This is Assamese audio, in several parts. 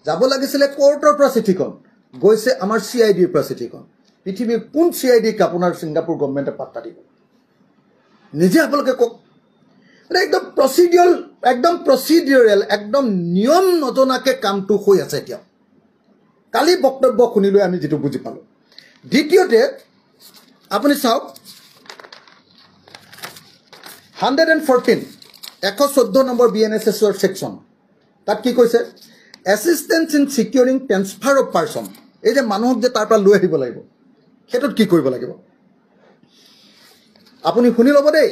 যাব লাগিছিলে কোৰ্টৰ পৰা চিঠিখন গৈছে আমাৰ CIDৰ পৰা চিঠিখন পৃথিৱীৰ কোন CIDক আপোনাৰ ছিংগাপুৰ গভৰ্ণমেণ্টে পাত্তা দিব নিজে আপোনালোকে কওক একদম প্ৰচিডিউৰেল একদম নিয়ম নজনাকে কামটো হৈ আছে এতিয়া কালি বক্তব্য শুনিলৈ আমি যেটো বুজি পালো দ্বিতীয়তে আপুনি চাওক 114 নম্বৰ BNSS সেকশন তাত কি কৈছে assistance in securing transfer of person এই যে মানুহক যে তাৰ পৰা লৈ আহিব লাগিব হেতত কি কৰিব লাগিব আপুনি শুনি লব দেই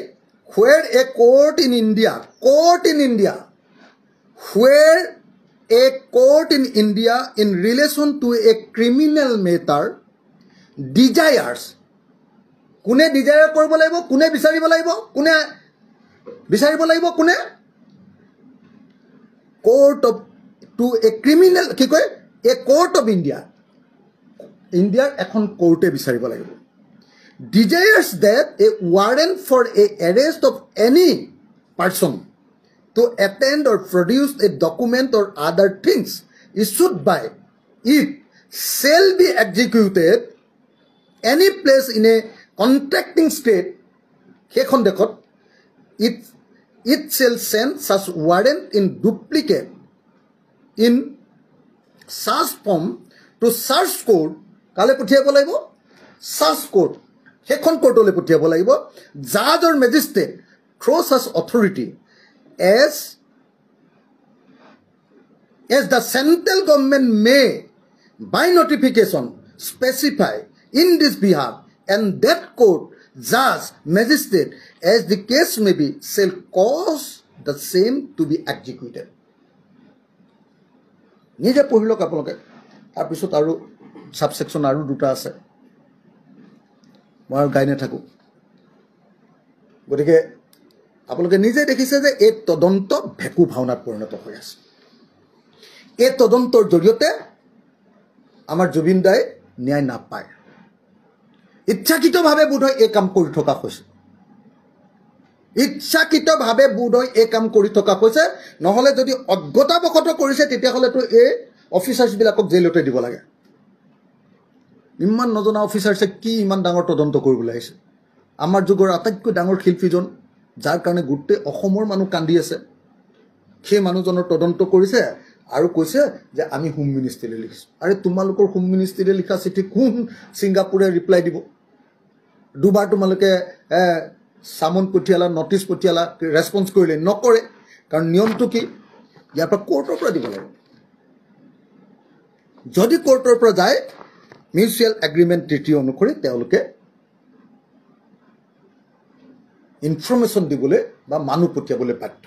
where a court in India where a court in India in relation to a criminal matter desires কোনে desire কৰিব লাগিব কোনে বিচাৰিব লাগিব কোনে court of to a criminal কি কয় a court of India এখন কোৰ্টে বিচাৰিব লাগিব desires that a warrant for a arrest of any person to attend or produce a document or other things issued by it shall be executed any place in a contracting state hekhon dekhot it shall send such warrant in duplicate in such form to such court kale puthiabo laibo such court hekhon courtole puthiabo laibo judge or magistrate through such authority as the central government may by notification specify in this behalf and that court judge magistrate as the case may be shall cause the same to be executed নিজে পঢ়িলক আপোনালোকে তাৰপিছত আৰু সাবসেকশন আৰু দুটা আছে মই গাই নাথাকো গতিকে আপোনালোকে নিজে দেখিছে যে এই তদন্ত ভেকু ভাওনাত পৰিণত হৈ আছে এই তদন্তৰ জৰিয়তে আমাৰ জুবিন দাই ন্যায় নাপায় ইচ্ছাকৃতভাৱে বোধহয় এই কাম কৰি থকা হৈছে ইচ্ছাকৃতভাৱে বোধহয় এই কাম কৰি থকা হৈছে নহলে যদি অজ্ঞতাবশত কৰিছে তেতিয়াহলে তো এই অফিচাৰ্ছ বিলাকক জেলতে দিব লাগে ইমান নজনা অফিচাৰ্ছে কি ইমান ডাঙৰ তদন্ত কৰিবলৈ আহিছে আমাৰ যুগৰ আটাইতকৈ ডাঙৰ শিল্পীজন যাৰ কাৰণে গোটেই অসমৰ মানুহ কান্দি আছে সেই মানুহজনৰ তদন্ত কৰিছে আৰু কৈছে যে আমি হোম মিনিষ্ট্ৰীলৈ লিখিছো আৰে তোমালোকৰ হোম মিনিষ্ট্ৰীলৈ লিখা চিঠি কোন ছিংগাপুৰে ৰিপ্লাই দিব দুবাৰ তোমালোকে সামন পঠিয়ালা নটিচ পঠিয়ালা ৰেসপন্স কৰিলে নকৰে কাৰণ নিয়মটো কি ইয়াৰ পৰা কোৰ্টৰ পৰা দিব লাগে যদি কোৰ্টৰ পৰা যায় মিউচুৱেল এগ্ৰিমেণ্ট ট্ৰিটি অনুসৰি তেওঁলোকে ইনফৰমেশ্যন দিবলৈ বা মানুহ পঠিয়াবলৈ বাধ্য